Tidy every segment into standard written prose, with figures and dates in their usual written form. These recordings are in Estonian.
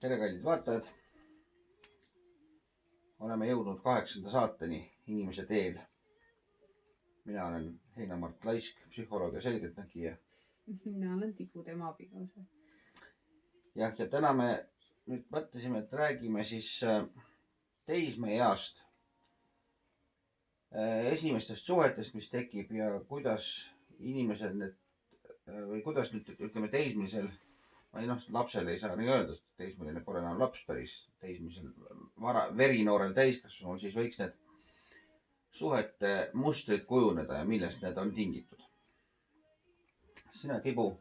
Tere, kallid vaatajad. Oleme jõudnud 8. saateni Inimese teel. Mina olen Heina-Mart Laisk, psühholoog ja selgeltnägija. Mina olen Tigu, tema abikaasa. Ja täna me nüüd mõtlesime, et räägime siis teismeeast, esimestest suhetest, mis tekib ja kuidas inimesel need või kuidas nüüd ütleme teismisel või lapsel ei saa nii öelda, teismeline pole enam laps päris, teismisel verinoorel täiskasvanul, siis võiks need suhete mustrid kujuneda ja millest need on tingitud. Sina, Tibu,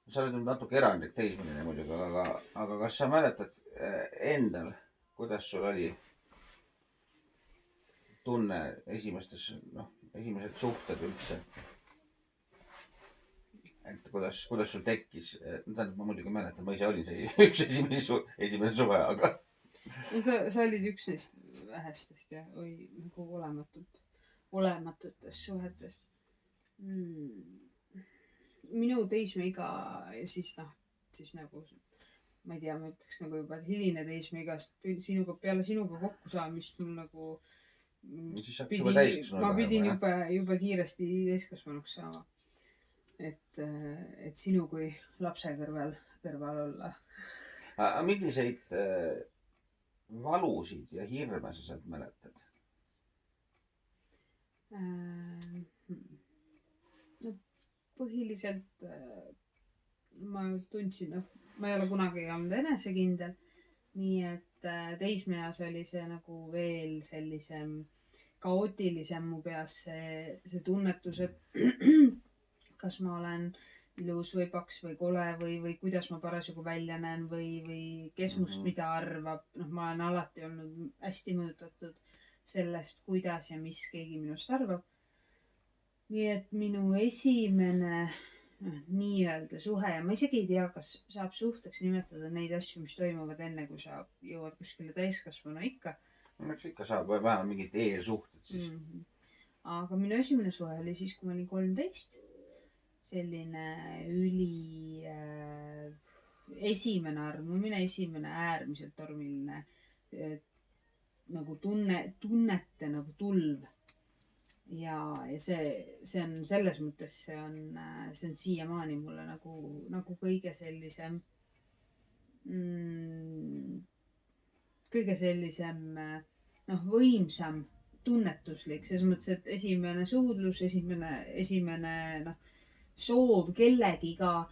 sa oled nüüd natuke erandlik teismeline muidugi, aga kas sa mäletad endal, kuidas sul oli tunne esimesed suhted üldse? Et kuidas sul tekkis, tähendab ma muidugi mäletan, ma ise olin see üks esimene suve, aga... No, sa olid üks neist vähestest ja nagu olematutest suhetest. Minu teismeiga ja siis nagu, ma ei tea, ma ütleks nagu juba hiline teismeigast peale sinuga kokku saamist mul nagu ma pidin juba kiiresti täiskasvanuks saama. Et sinu kui lapse kõrval olla. Aga milliseid valusid ja hirme sa sealt mäletad? No, põhiliselt ma tundsin, ma ei ole kunagi olnud enesekindel, nii et teismeeas oli see nagu veel sellisem kaootilisem mu peas see tunnetus, et kas ma olen ilus või paks või kole või kuidas ma parasjagu välja näen või kes must mida arvab. Ma olen alati olnud hästi mõjutatud sellest, kuidas ja mis keegi minust arvab. Nii et minu esimene nii-öelda suhe ja ma isegi ei tea, kas saab suhteks nimetada neid asju, mis toimuvad enne, kui sa jõuad kuskile täiskasvanu ikka. Eks ikka saab või vähemalt mingid eelsuhted siis. Aga minu esimene suhe oli siis, kui ma olin 13. Selline esimene äärmiselt tormiline nagu tunnete nagu tulv. Ja see on selles mõttes, see on siiamaani mulle nagu kõige sellisem võimsam tunnetuslik. Selles mõttes, et esimene suudlus, esimene soov kellegiga,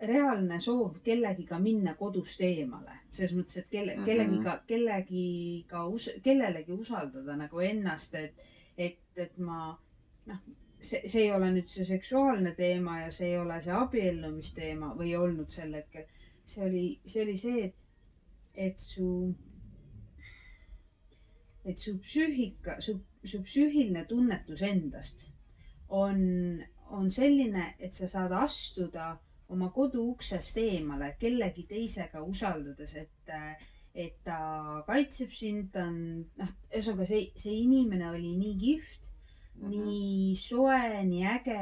reaalne soov kellegiga minna kodust eemale. Selles mõttes, et kellelegi usaldada nagu ennast, et ma, see ei ole nüüd see seksuaalne teema ja see ei ole see abiellumisteema või olnud sel hetkel. See oli see, et su psüühika, su psüühiline tunnetus endast on selline, et sa saad astuda oma kodu uksest eemale kellegi teisega usaldades, et ta kaitseb sind, see inimene oli nii kihvt, nii soe, nii äge,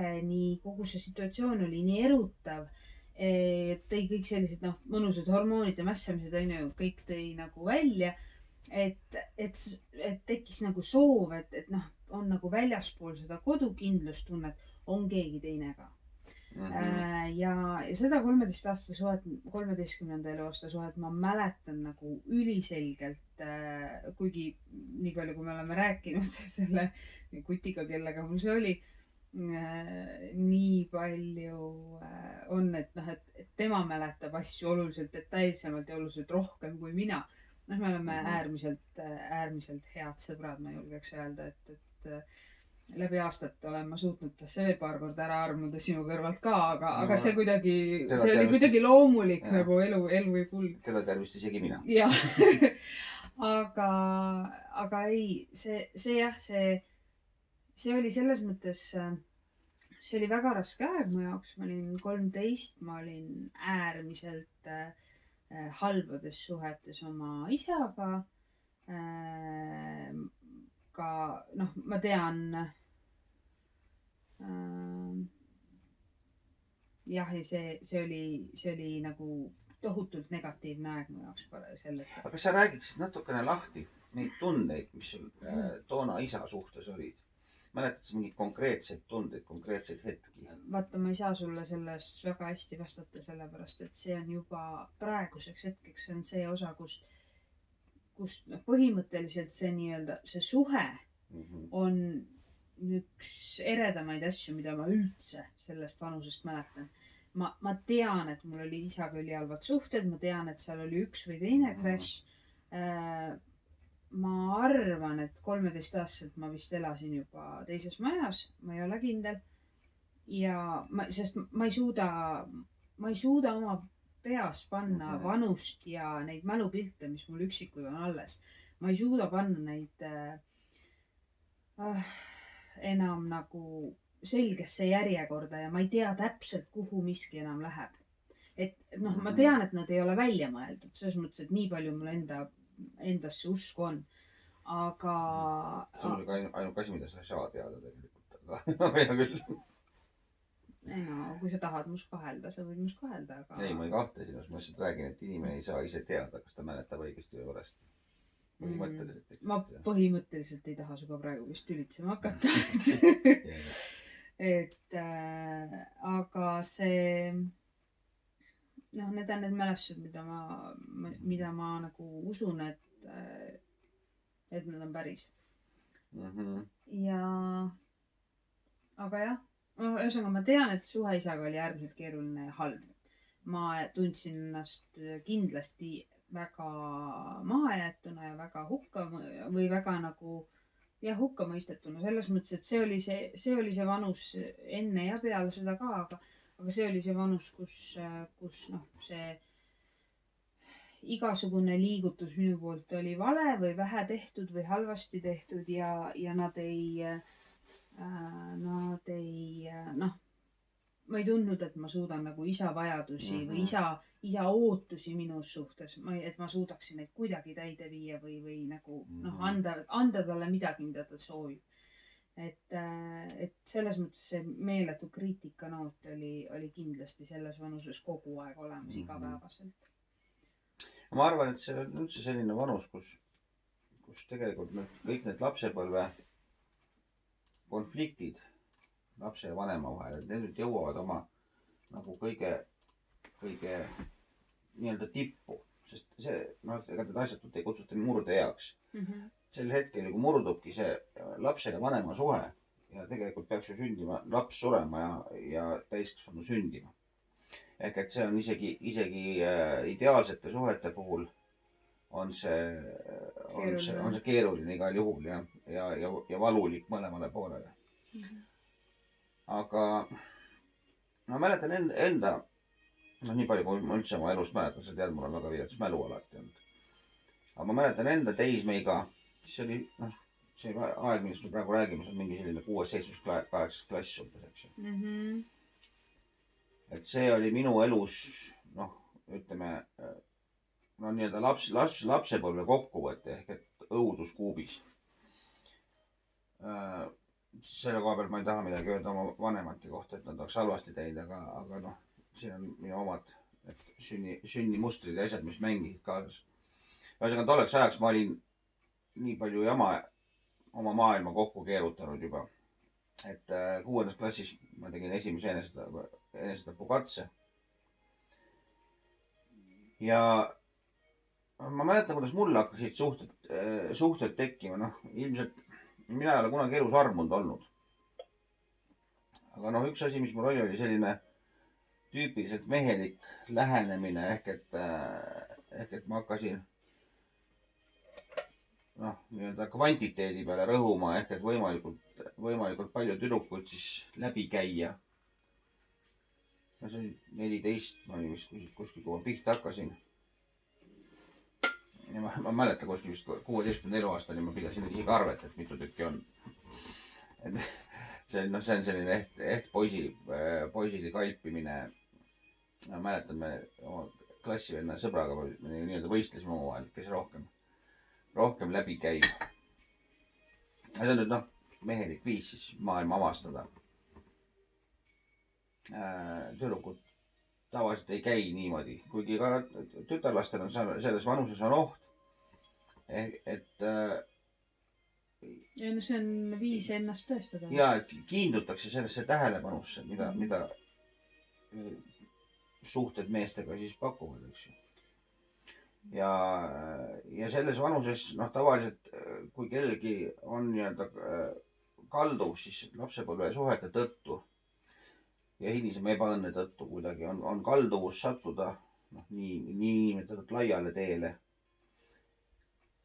kogu see situatsioon oli nii erutav, tõi kõik sellised mõnusad hormoonide mässamised, kõik tõi nagu välja, et tekkis nagu soov, et on nagu väljaspool seda kodukindlustunnet, on keegi teine ka. Ja seda 13. eluaasta suhet ma mäletan nagu üliselgelt, kuigi nii palju, kui me oleme rääkinud selle kutiga, kellega mul see oli, nii palju on, et tema mäletab asju oluliselt detailsemalt ja oluliselt rohkem kui mina. Me oleme äärmiselt head sõbrad, ma julgeks öelda, et läbi aastat olen ma suutnud tasse veel paar korda ära armuda sinu kõrvalt ka, aga see oli kuidagi loomulik nagu elu või kulg. Teda tervist isegi mina. Jah, aga ei, see oli selles mõttes, see oli väga raske aeg mu jaoks. Ma olin 13, ma olin äärmiselt halbades suhetes oma isaga. Ka, ma tean, jah, ja see oli nagu tohutult negatiivne aeg mu jaoks sel hetkel. aga kas sa räägiksid natukene lahti neid tundeid, mis sul toona isa suhtes olid? Mäletad sa mingeid konkreetseid tundeid, konkreetseid hetki? Vaata, ma ei saa sulle sellest väga hästi vastata, sellepärast et see on juba praeguseks hetkeks, see on see osa, kus põhimõtteliselt see nii-öelda, see suhe on üks eredamaid asju, mida ma üldse sellest vanusest mäletan. Ma tean, et mul oli isaga ülihalvad suhted, ma tean, et seal oli üks või teine crash. Ma arvan, et 13-aastaselt ma vist elasin juba teises majas, ma ei ole kindel. Ja sest ma ei suuda oma peas panna vanust ja neid mälupilte, mis mul üksikud on alles. Ma ei suuda panna neid enam nagu selgesse järjekorda ja ma ei tea täpselt, kuhu miski enam läheb. Et noh, ma tean, et nad ei ole välja mõeldud, selles mõttes, et nii palju mul endasse usku on. Aga... See on ka ainuke asi, mida sa ei saa teada tegelikult, aga hea küll. Ei no, kui sa tahad must kahelda, sa võid must kahelda, aga... Ei, ma ei kahtle sinus, ma lihtsalt räägin, et inimene ei saa ise teada, kas ta mäletab õigesti või valesti. Põhimõtteliselt. Ma põhimõtteliselt ei taha suga praegu vist tülitsema hakata. Aga see... Noh, need on need mälestused, mida ma nagu usun, et nad on päris. Ja... Aga jah. Ühesõnaga, ma tean, et suhe isaga oli äärmiselt keeruline ja halb. Ma tundsin ennast kindlasti väga mahajäetuna ja väga väga nagu hukka mõistetuna. Selles mõttes, et see oli see vanus enne ja peale seda ka, aga see oli see vanus, kus noh, see igasugune liigutus minu poolt oli vale või vähe tehtud või halvasti tehtud ja nad ei, ma ei tundnud, et ma suudan nagu isa vajadusi või isa ootusi minus suhtes, et ma suudaksin neid kuidagi täide viia või nagu anda talle midagi, mida ta soovib. Et selles mõttes see meeletu kriitikanoot oli kindlasti selles vanuses kogu aeg olemas igapäevaselt. Ma arvan, et see on üldse selline vanus, kus tegelikult kõik need lapsepõlve konfliktid lapse ja vanema vahel, et need jõuavad oma nagu kõige nii-öelda tippu, sest see, ega need asjad ei kutsuta murdeeaks. Sel hetkel, kui murdubki see lapse ja vanema suhe ja tegelikult peaks ju sündima laps surema ja täiskasvanu sündima. Ehk et see on isegi ideaalsete suhete puhul on see keeruline igal juhul ja valulik mõlemale poolele. Aga ma mäletan enda, nii palju kui ma üldse oma elust mäletan, sa tead, mul on väga vilets mälu alati olnud. Aga ma mäletan enda teismeiga, see oli see aeg, millest me praegu räägime, see on mingi selline 6., 7., 8. klass umbes, eks. Et see oli minu elus, ütleme, nii-öelda lapsepõlve kokkuvõte ehk et õuduskuubis. Selle koha peal ma ei taha midagi öelda oma vanemate kohta, et nad oleks halvasti teinud, aga siin on minu omad sünnimustrid ja asjad, mis mängisid kaasas. Ühesõnaga, tolleks ajaks ma olin nii palju jama oma maailma kokku keerutanud juba. Et 6. klassis ma tegin esimese enesetapukatse. Ja ma mäletan, kuidas mul hakkasid suhted tekkima. Ilmselt mina ei ole kunagi elus armunud olnud. Aga üks asi, mis mul oli selline tüüpiliselt mehelik lähenemine ehk et ma hakkasin nii-öelda kvantiteedi peale rõhuma ehk et võimalikult palju tüdrukuid siis läbi käia. See oli 14, ma olin vist kuskil, kui ma pihta hakkasin. Ja ma mäletan kuskil vist 16. eluaastani ma pidasin isegi arvet, et mitu tükki on. See on selline eht poisili kalpimine. Ma mäletan, me oma klassivenna sõbraga nii-öelda võistlesime omavahel, kes rohkem läbi käib. See on nüüd mehelik viis siis maailma avastada. Tüdrukud tavaliselt ei käi niimoodi, kuigi ka tütarlastel on selles vanuses on oht. Et ja no see on viis ennast tõestada. ja kiindutakse sellesse tähelepanusse, mida suhted meestega siis pakuvad, eks ju. Ja selles vanuses, noh, tavaliselt kui kellelgi on nii-öelda kalduv, siis lapsepõlve suhete tõttu ja hilisema ebaõnne tõttu kuidagi on kalduvus sattuda nii nimetatud laiale teele.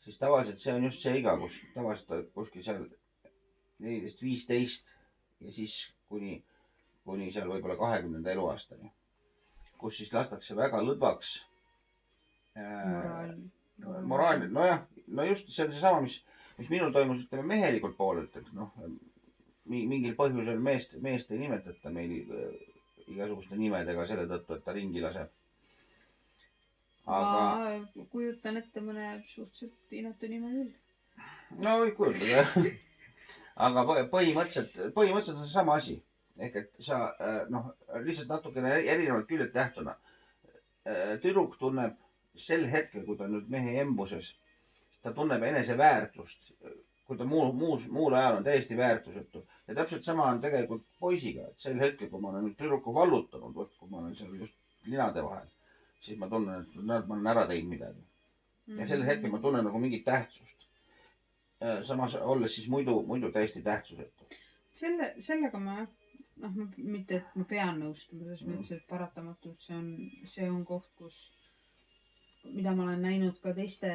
Siis tavaliselt see on just see iga, kus tavaliselt kuskil seal 14-15 ja siis kuni seal võib-olla 20. eluaastani, kus siis lastakse väga lõdvaks moraal. Nojah, no just see on seesama, mis minul toimus, ütleme, mehelikult poolelt, et noh, mingil põhjusel meest ei nimetata meil igasuguste nimedega selle tõttu, et ta ringi laseb. Aga ma kujutan ette mõne suhteliselt inetu nime küll. No võib kujutada. Aga põhimõtteliselt on see sama asi. Ehk et sa, noh, lihtsalt natukene erinevalt küljed tähtuna. Tüdruk tunneb sel hetkel, kui ta nüüd mehe embuses, ta tunneb enese väärtust, kui ta muul ajal on täiesti väärtusetu. Ja täpselt sama on tegelikult poisiga, et sel hetkel, kui ma olen nüüd tüdruku vallutanud, kui ma olen seal just linade vahel, siis ma tunnen, et ma olen ära teinud midagi. Ja sel hetkel ma tunnen nagu mingit tähtsust. Samas olles siis muidu täiesti tähtsusetu. Sellega ma, noh, mitte et ma pean nõustuma, selles mõttes, et paratamatult see on koht, mida ma olen näinud ka teiste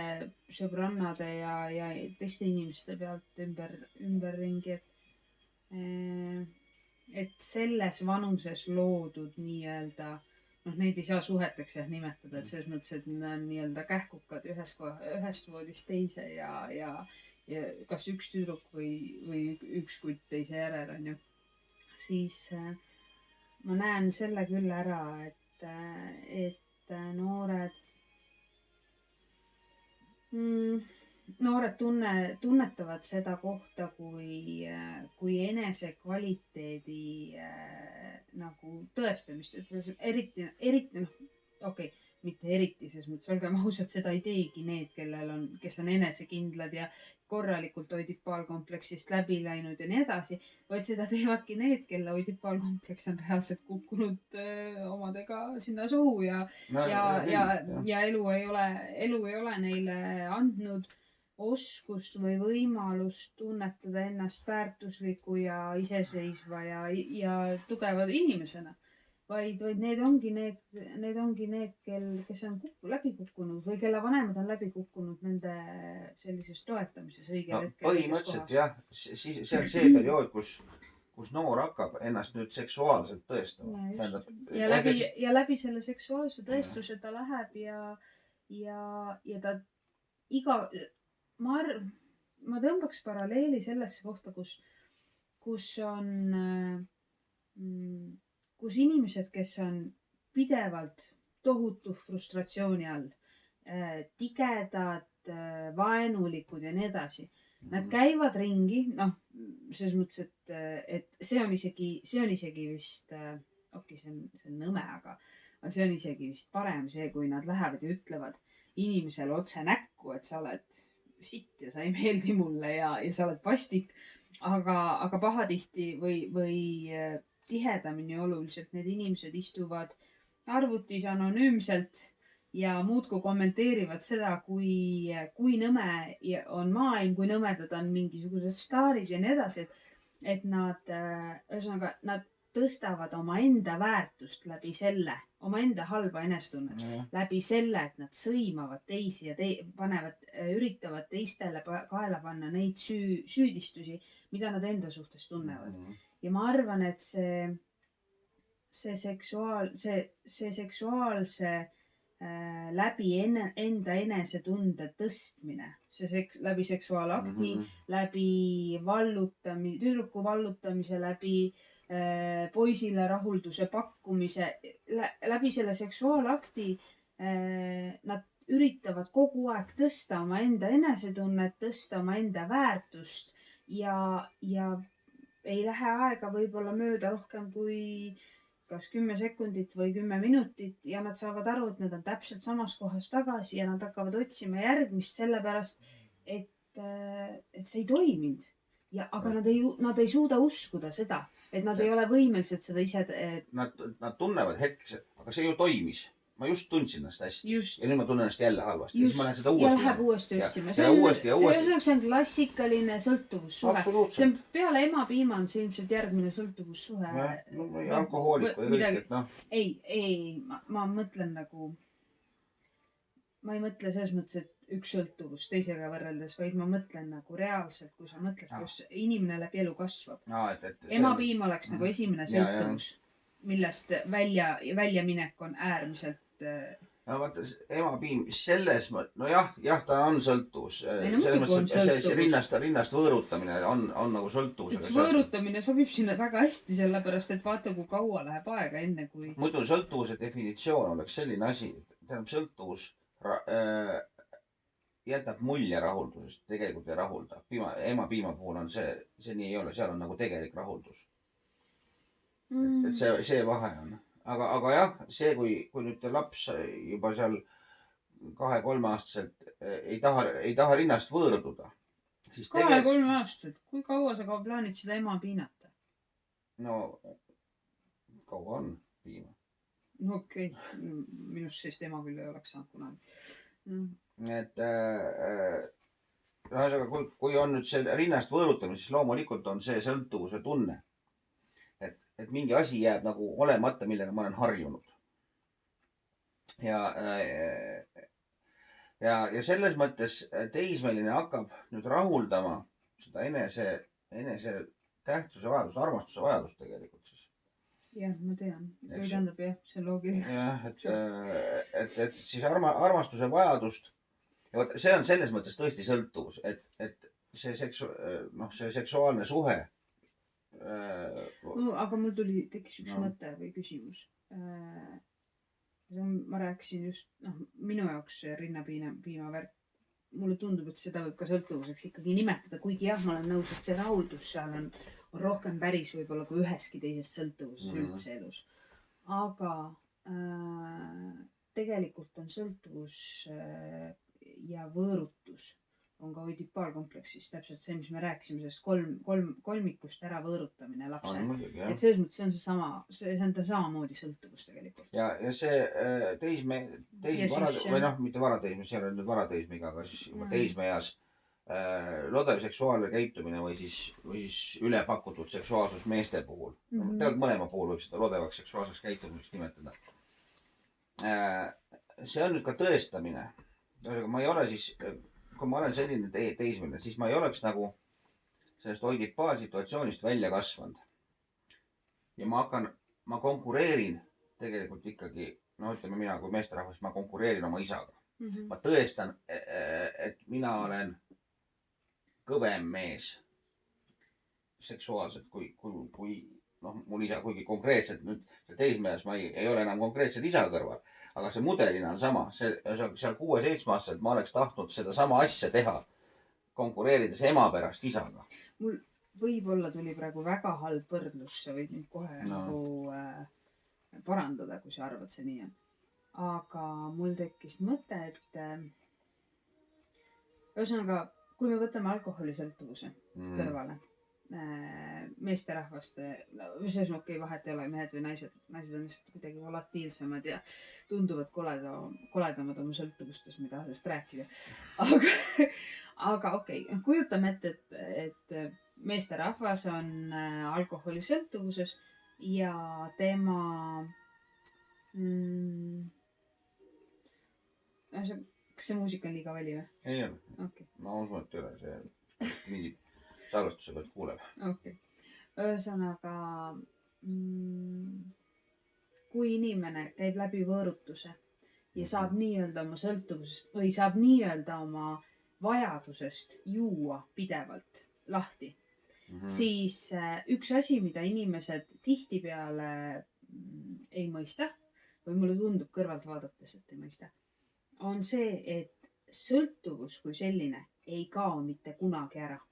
sõbrannade ja teiste inimeste pealt ümberringi, et selles vanuses loodud nii-öelda, noh, neid ei saa suheteks nimetada, et selles mõttes, et nad on nii-öelda kähkukad ühest voodist teise ja kas üks tüdruk või üks kutt teise järel on ju. Siis ma näen selle küll ära, et noored tunnetavad seda kohta kui enesekvaliteedi nagu tõestamist, eriti noh, okei, mitte eriti, selles mõttes, olgem ausad, seda ei teegi need, kes on enesekindlad ja korralikult oidipaalkompleksist läbi läinud ja nii edasi, vaid seda teevadki need, kelle oidipaalkompleks on reaalselt kukkunud omadega sinna sohu ja elu ei ole neile andnud oskust või võimalust tunnetada ennast väärtusliku ja iseseisva ja tugeva inimesena. Vaid need ongi need, kes on läbi kukkunud või kelle vanemad on läbi kukkunud nende sellises toetamises õigel hetkel. Põhimõtteliselt jah, see on see periood, kus noor hakkab ennast nüüd seksuaalselt tõestama. Ja läbi selle seksuaalse tõestuse ta läheb ja ta ma tõmbaks paralleeli sellesse kohta, kus inimesed, kes on pidevalt tohutu frustratsiooni all, tigedad, vaenulikud ja nii edasi. Nad käivad ringi, noh, selles mõttes, et see on isegi vist, see on nõme, aga see on isegi vist parem see, kui nad lähevad ja ütlevad inimesele otse näkku, et sa oled sitt ja sa ei meeldi mulle ja sa oled vastik, aga pahatihti või tihedamini oluliselt need inimesed istuvad arvutis anonüümselt ja muudkui kommenteerivad seda, kui nõme on maailm, kui nõmedad on mingisugused staarid ja nii edasi, et nad tõstavad omaenda väärtust läbi selle, omaenda halba enesetunnet läbi selle, et nad sõimavad teisi ja üritavad teistele kaela panna neid süüdistusi, mida nad enda suhtes tunnevad. Ja ma arvan, et see seksuaalse läbi enda enesetunde tõstmine, läbi seksuaalakti, läbi tüdruku vallutamise, läbi poisile rahulduse pakkumise, läbi selle seksuaalakti nad üritavad kogu aeg tõsta omaenda enesetunnet, tõsta omaenda väärtust ja ei lähe aega võib-olla mööda rohkem kui kas 10 sekundit või 10 minutit ja nad saavad aru, et nad on täpselt samas kohas tagasi ja nad hakkavad otsima järgmist sellepärast, et see ei toiminud. Aga nad ei suuda uskuda seda, et nad ei ole võimelised seda ise. Nad tunnevad hetkes, aga see ju toimis. Ma just tundsin ennast hästi. Ja nüüd ma tunnen ennast jälle halvasti. Just. Ma lähen seda ja läheb uuesti otsima. See on klassikaline sõltuvussuhe. See on peale emapiima on see ilmselt järgmine sõltuvussuhe. Alkohooliku ja kõik, Ei, ma mõtlen nagu, ma ei mõtle selles mõttes, et üks sõltuvus teisega võrreldes, vaid ma mõtlen nagu reaalselt, kui sa mõtled, kus inimene läbi elu kasvab. Emapiim oleks nagu esimene sõltuvus, millest väljaminek on äärmiselt. No vaata, emapiim selles mõttes, jah, ta on sõltuvus. Rinnast võõrutamine on nagu sõltuvus. Võõrutamine sobib sinna väga hästi, sellepärast, et vaata, kui kaua läheb aega enne, kui... Muidu sõltuvuse definitsioon oleks selline asi, tähendab sõltuvus jätab mulje rahuldusest, tegelikult ei rahulda. Emapiima puhul on see nii ei ole, seal on nagu tegelik rahuldus. Et see vahe on. Aga jah, see, kui nüüd laps juba seal 2-3 aastaselt ei taha rinnast võõrduda. 2-3 aastaselt? Kui kaua sa plaanid seda ema piinata? No, kaua on piima. No okei, minust sellist ema küll ei oleks saanud kunagi. Et kui on nüüd see rinnast võõrutamine, siis loomulikult on see sõltuvuse tunne. Et mingi asi jääb nagu olemata, millega ma olen harjunud. Ja selles mõttes teismeline hakkab nüüd rahuldama seda enese tähtsuse vajadust, armastuse vajadust tegelikult siis. Jah, ma tean. Tähendab jah, see on loogiline. Jah, et siis armastuse vajadust, ja see on selles mõttes tõesti sõltuvus, et see seksuaalne suhe. Aga mul tekkis üks mõte või küsimus. Ma rääkisin just, minu jaoks rinnapiima värk. Mulle tundub, et seda võib ka sõltuvuseks ikkagi nimetada, kuigi jah, ma olen nõus, et see rahuldus seal on rohkem päris võib-olla kui üheski teises sõltuvuses üldse elus. Aga tegelikult on sõltuvus ja võõrutus on ka oidipaalkompleksis täpselt see, mis me rääkisime, sest kolmikust ära võõrutamine lapse. Et selles mõttes see on see on ta samamoodi sõltuvus tegelikult. Ja see mitte varateisme, seal on nüüd varateismiga, aga siis juba teismeeas lodev seksuaalne käitumine või siis ülepakutud seksuaalsus meeste puhul. Tegelikult mõlema puhul võib seda lodevaks seksuaalseks käitumiseks nimetada. See on nüüd ka tõestamine. Ma ei ole siis... Kui ma olen selline teismeline, siis ma ei oleks nagu sellest oidipaalsituatsioonist välja kasvanud. Ja ma konkureerin tegelikult ikkagi, ütleme mina kui meesterahvas, ma konkureerin oma isaga. Ma tõestan, et mina olen kõvem mees seksuaalselt, kui mul isa, kuigi konkreetselt nüüd teismeeas ma ei ole enam konkreetselt isa kõrval. Aga see mudelina on sama. Seal 6-7 aastaselt ma oleks tahtnud seda sama asja teha, konkureerides ema pärast isaga. Mul võib-olla tuli praegu väga halb võrdlus, sa võid nüüd kohe nagu parandada, kui sa arvad, see nii on. Aga mul tekkis mõte, et ühesõnaga, kui me võtame alkoholisõltuvuse kõrvale, meesterahvaste, selles okei, vahet ei ole, mehed või naised on lihtsalt kuidagi volatiilsemad ja tunduvad koledamad oma sõltuvustes, mida sellest rääkida. Aga okei, kujutame ette, et meesterahvas on alkoholisõltuvuses ja tema kas see muusika on liiga vali või? Ei ole. Ma usun, et ei ole. See mingi salvestuse pealt kuuleb. Okei. Ühesõnaga, kui inimene käib läbi võõrutuse ja saab nii-öelda oma sõltuvusest või saab nii-öelda oma vajadusest juua pidevalt lahti, siis üks asi, mida inimesed tihtipeale ei mõista või mulle tundub kõrvalt vaadates, et ei mõista, on see, et sõltuvus kui selline ei kao mitte kunagi ära.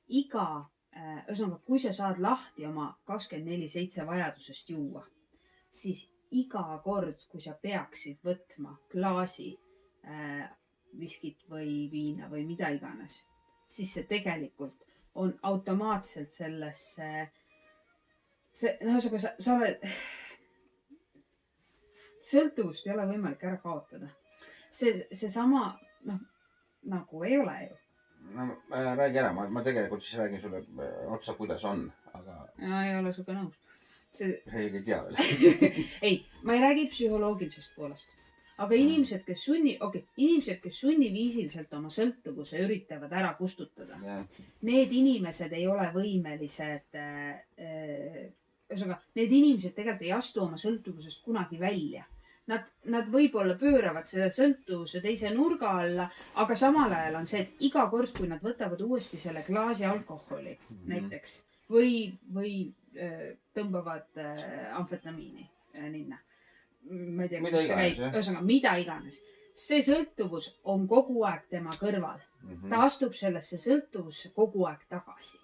Ühesõnaga, kui sa saad lahti oma 24/7 vajadusest juua, siis iga kord, kui sa peaksid võtma klaasi viskit või viina või mida iganes, siis see tegelikult on automaatselt sellesse, ühesõnaga sa oled, sõltuvust ei ole võimalik ära kaotada. See sama, nagu ei ole ju. No räägi ära, ma tegelikult siis räägin sulle otsa, kuidas on, aga... Ja ei ole suga nõus. Ei tea veel. Ei, ma ei räägi psühholoogilisest poolest. Aga inimesed, kes sunniviisiliselt oma sõltuvuse üritavad ära kustutada, need inimesed ei ole võimelised, need inimesed tegelikult ei astu oma sõltuvusest kunagi välja. Nad võib-olla pööravad selle sõltuvuse teise nurga alla, aga samal ajal on see, et iga kord, kui nad võtavad uuesti selle klaasi alkoholi näiteks või tõmbavad amfetamiini ninna. Ma ei tea, kus see käib. Ühesõnaga, mida iganes. See sõltuvus on kogu aeg tema kõrval. Ta astub sellesse sõltuvusse kogu aeg tagasi.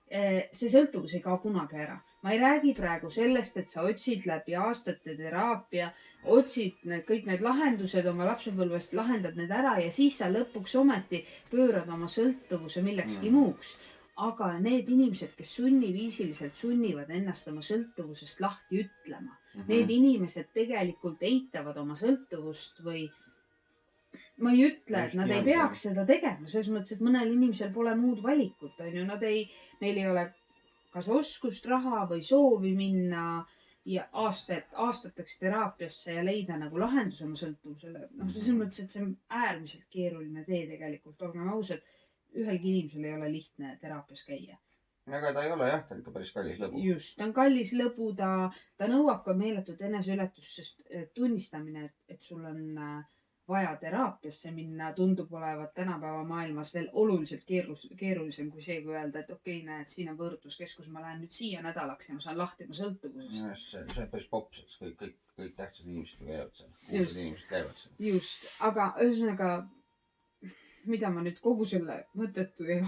See sõltuvus ei kao kunagi ära. Ma ei räägi praegu sellest, et sa otsid läbi aastate teraapia, otsid kõik need lahendused oma lapsepõlvest, lahendad need ära ja siis sa lõpuks ometi pöörad oma sõltuvuse millekski muuks. Aga need inimesed, kes sunniviisiliselt sunnivad ennast oma sõltuvusest lahti ütlema, need inimesed tegelikult eitavad oma sõltuvust või ma ei ütle, et nad ei peaks seda tegema, selles mõttes, et mõnel inimesel pole muud valikut, on ju, neil ei ole kas oskust, raha või soovi minna ja aastateks teraapiasse ja leida nagu lahendus oma sõltuvusele. Selles mõttes, et see on äärmiselt keeruline tee tegelikult, olgem ausad, ühelgi inimesel ei ole lihtne teraapias käia. Aga ta ei ole jah, ta on ikka päris kallis lõbu. Just, ta on kallis lõbu, ta nõuab ka meeletut eneseületust, sest tunnistamine, et sul on vaja teraapiasse minna, tundub olevat tänapäeva maailmas veel oluliselt keerulisem kui see, kui öelda, et okei, näed, siin on võõrutuskeskus, ma lähen nüüd siia nädalaks ja ma saan lahti oma sõltuvusest. See on päris popseks, kõik tähtsad inimesed käivad seal. Kuulsad inimesed käivad seal. Just, aga ühesõnaga, mida ma nüüd kogu selle mõttetu ja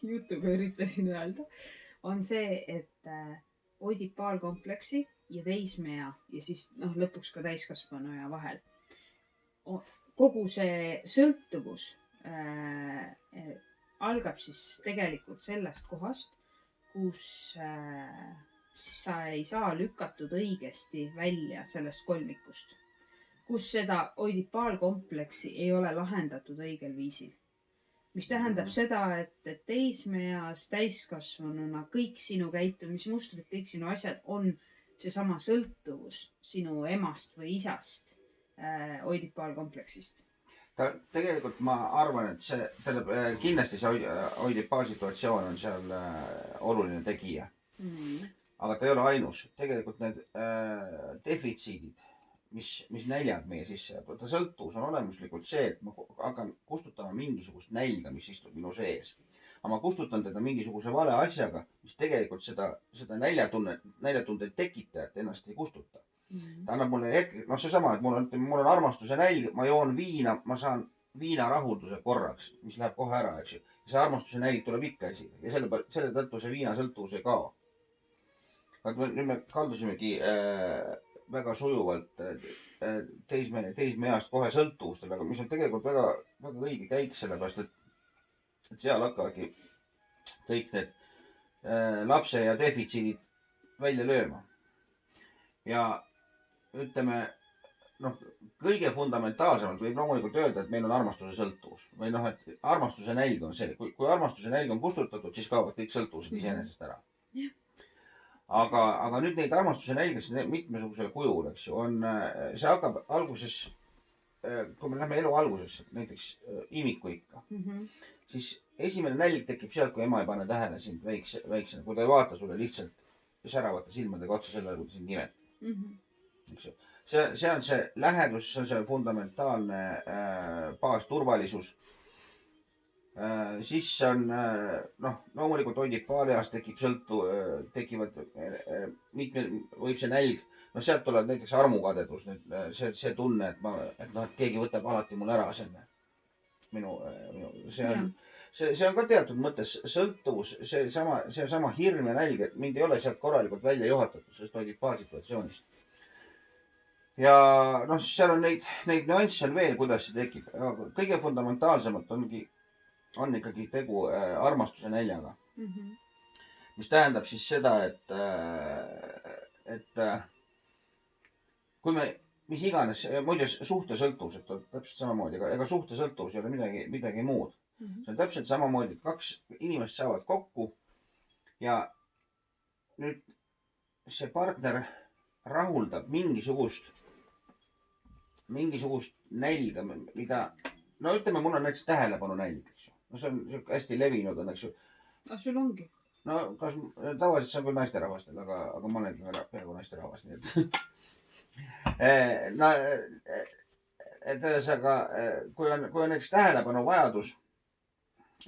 jutuga üritasin öelda, on see, et oidipaalkompleksi ja teismea ja siis lõpuks ka täiskasvanu ja vahel kogu see sõltuvus algab siis tegelikult sellest kohast, kus sa ei saa lükatud õigesti välja sellest kolmikust, kus seda oidipaalkompleksi ei ole lahendatud õigel viisil. Mis tähendab seda, et teismeeas täiskasvanuna kõik sinu käitumismustrid, kõik sinu asjad on seesama sõltuvus sinu emast või isast oidipaalkompleksist. Tegelikult ma arvan, et see, kindlasti see oidipaalsituatsioon on seal oluline tegija. Aga ta ei ole ainus. Tegelikult need defitsiidid, mis näljad meie sisse, ta sõltuvus on olemuslikult see, et ma hakkan kustutama mingisugust nälga, mis istub minu sees. Aga ma kustutan teda mingisuguse vale asjaga, mis tegelikult seda näljatunde tekitajat ennast ei kustuta. Ta annab mulle seesama, et mul on armastuse nälg, ma joon viina, ma saan viinarahulduse korraks, mis läheb kohe ära, eks ju. See armastuse nälg tuleb ikka esile ja selle tõttu see viinasõltuvus ei kao. Nüüd me kaldusimegi väga sujuvalt teismeeast kohe sõltuvustele, aga mis on tegelikult väga õige käik, sellepärast, et seal hakkavadki kõik need lapse ja defitsiidid välja lööma. Ja ütleme, kõige fundamentaalsemalt võib loomulikult öelda, et meil on armastuse sõltuvus. Või et armastuse nälg on see. Kui armastuse nälg on kustutatud, siis kaovad kõik sõltuvused iseenesest ära. Aga nüüd neid armastuse nälgis mitmesugusel kujul, eks ju, see hakkab alguses, kui me läheme elu algusesse, näiteks imikuikka, siis esimene nälg tekib sealt, kui ema ei pane tähele sind väiksena, kui ta ei vaata sulle lihtsalt säravate silmadega otsa selle, kui ta sind nimetab. See on see lähedus, see on see fundamentaalne baasturvalisus. Siis on, loomulikult oidipaalias tekivad võib see nälg, sealt tuleb näiteks armukadedus, see tunne, et keegi võtab alati mul ära selle see on ka teatud mõttes sõltuvus, see sama hirm ja nälg, et mind ei ole sealt korralikult välja juhatatud sellest oidipaalsituatsioonist. ja noh, seal on neid nüansse on veel, kuidas see tekib. Kõige fundamentaalsemalt on ikkagi tegu armastuse näljaga. Mis tähendab siis seda, et kui me, mis iganes, muide suhtesõltuvused on täpselt samamoodi, ega suhtesõltuvus ei ole midagi muud. See on täpselt samamoodi, et kaks inimest saavad kokku ja nüüd see partner rahuldab mingisugust nälga, mida, no ütleme, mul on näiteks tähelepanu nälg, eks ju. No see on hästi levinud, on, eks ju. Sul ongi? No kas tavaliselt see on küll naisterahvastel, aga ma olen peaaegu naisterahvas, nii et no, et ühesõnaga, kui on näiteks tähelepanu vajadus,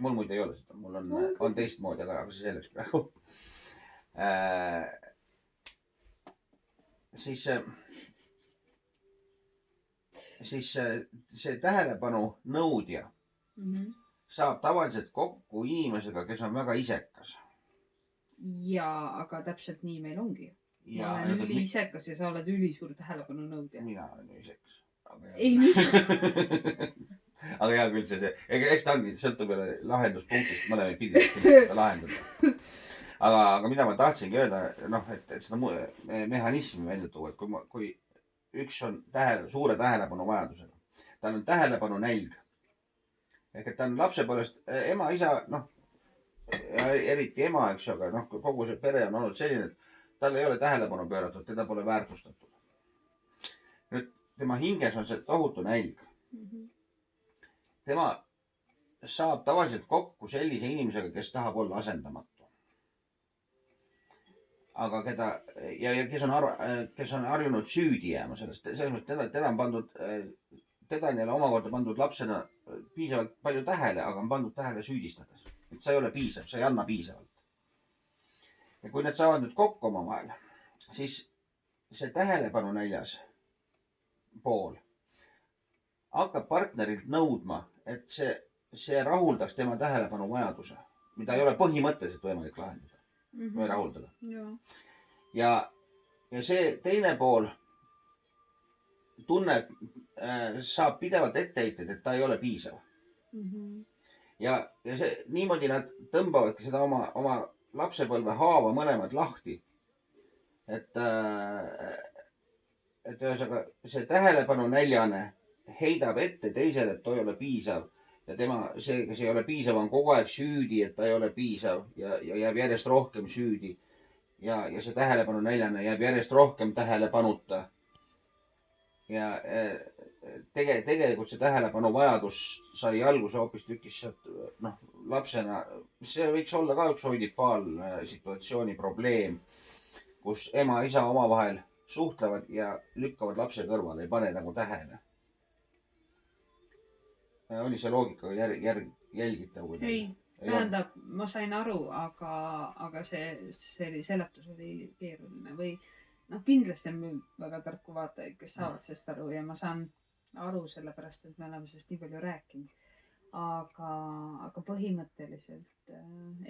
mul muide ei ole seda, mul on teistmoodi, aga see selleks praegu. Siis see tähelepanu nõudja saab tavaliselt kokku inimesega, kes on väga isekas. Jaa, aga täpselt nii meil ongi. Ma olen üli isekas ja sa oled üli suur tähelepanu nõudja. Mina olen ju isekas. Ei, mis? Aga hea küll see, eks ta ongi, sõltub jälle lahenduspunktist, mõlemaid pidi seda lahendada. Aga mida ma tahtsingi öelda, noh, et seda mehhanismi välja tuua, et kui üks on suure tähelepanu vajadusega, tal on tähelepanu nälg. Ehk et ta on lapsepõlvest, ema, isa, noh, eriti ema, eks ju, aga noh, kogu see pere on olnud selline, et tal ei ole tähelepanu pööratud, teda pole väärtustatud. Nüüd tema hinges on see tohutu nälg. Tema saab tavaliselt kokku sellise inimesega, kes tahab olla asendamatu. Aga kes on harjunud süüdi jääma sellest. Selles mõttes teda on pandud, teda on jälle omakorda pandud lapsena piisavalt palju tähele, aga on pandud tähele süüdistades. Et sa ei ole piisav, sa ei anna piisavalt. Ja kui need saavad nüüd kokku oma vahel, siis see tähelepanu näljas pool hakkab partnerilt nõudma, et see rahuldaks tema tähelepanu vajaduse, mida ei ole põhimõtteliselt võimalik lahendada või rahuldada. Ja see teine pool tunneb, saab pidevalt etteheited, et ta ei ole piisav. Ja niimoodi nad tõmbavadki seda oma lapsepõlve haava mõlemad lahti. Et ühesõnaga see tähelepanu näljane heidab ette teisele, et ta ei ole piisav. Ja see, kes ei ole piisav, on kogu aeg süüdi, et ta ei ole piisav ja jääb järjest rohkem süüdi. Ja see tähelepanu näljane jääb järjest rohkem tähelepanuta. Ja tegelikult see tähelepanu vajadus sai alguse hoopis tükis lapsena. See võiks olla ka üks oidipaalsituatsiooni probleem, kus ema ja isa omavahel suhtlevad ja lükkavad lapse kõrvale, ei pane nagu tähele. Oli see loogika jälgitav? Ei, tähendab, ma sain aru, aga see seletus oli keeruline või kindlasti on väga tarku vaatajaid, kes saavad sellest aru ja ma saan aru sellepärast, et me oleme sellest nii palju rääkinud. Aga põhimõtteliselt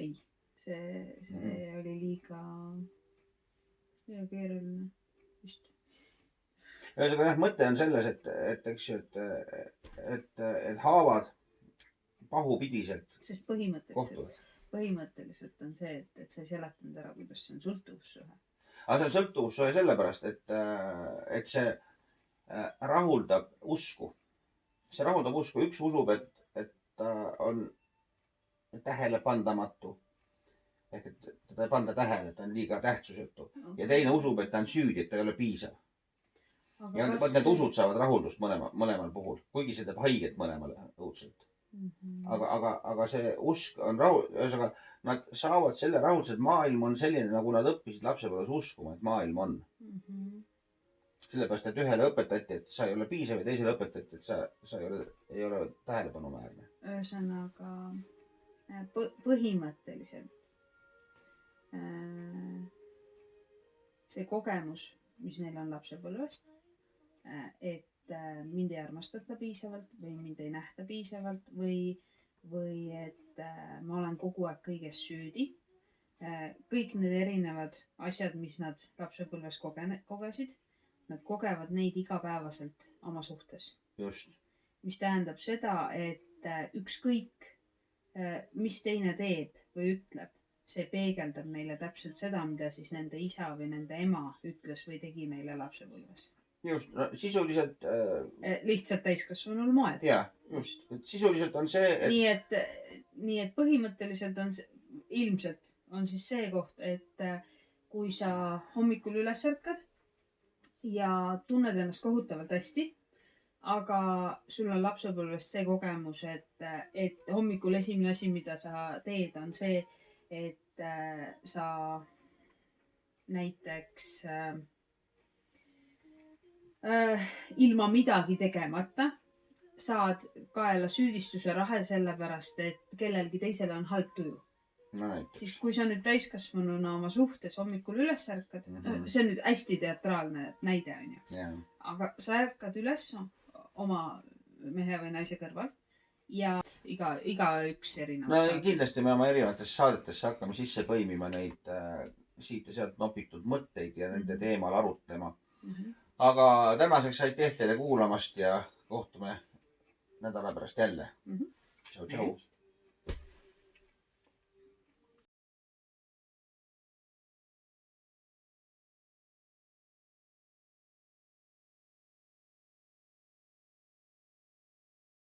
ei. See oli liiga keeruline vist. Ühesõnaga jah, mõte on selles, et haavad pahupidiselt sest põhimõtteliselt on see, et sa ei seletanud ära, kuidas see on sõltuvussuhe. Aga see on sõltuvussuhe sellepärast, et see rahuldab usku. See rahuldab usku. Üks usub, et ta on tähelepandamatu. Ehk et teda ei panda tähele, et ta on liiga tähtsusetu. Ja teine usub, et ta on süüdi, et ta ei ole piisav. Ja need usud saavad rahuldust mõlemal puhul. Kuigi see teeb haiget mõlemale õudselt. Aga see usk on ühesõnaga, nad saavad selle rahulduse, et maailm on selline, nagu nad õppisid lapsepõlves uskuma, et maailm on. Sellepärast, et ühele õpetati, et sa ei ole piisav ja teisele õpetati, et sa ei ole tähelepanuväärne. Ühesõnaga, põhimõtteliselt see kogemus, mis neil on lapsepõlvest, et mind ei armastata piisavalt või mind ei nähta piisavalt või et ma olen kogu aeg kõiges süüdi. Kõik need erinevad asjad, mis nad lapsepõlves kogesid, nad kogevad neid igapäevaselt oma suhtes. just. Mis tähendab seda, et ükskõik, mis teine teeb või ütleb, see peegeldab neile täpselt seda, mida siis nende isa või nende ema ütles või tegi neile lapsepõlves. Just, no, sisuliselt lihtsalt täiskasvanul moel. jaa, just, et sisuliselt on see, et nii et põhimõtteliselt on see, ilmselt on siis see koht, et kui sa hommikul üles ärkad ja tunned ennast kohutavalt hästi, aga sul on lapsepõlvest see kogemus, et hommikul esimene asi, mida sa teed, on see, et sa näiteks ilma midagi tegemata saad kaela süüdistuse rahe sellepärast, et kellelgi teisele on halb tuju. no näiteks. Siis kui sa nüüd täiskasvanuna oma suhtes hommikul üles ärkad, see on nüüd hästi teatraalne näide, on ju. Yeah. Aga sa ärkad üles oma mehe või naise kõrval ja igaüks erinevalt. No kindlasti me oma erinevatesse saadetesse hakkame sisse põimima neid siit ja sealt nopitud mõtteid ja nende teemal arutlema. Aga tänaseks aitäh teile kuulamast ja kohtume nädala pärast jälle. Tšau, tšau.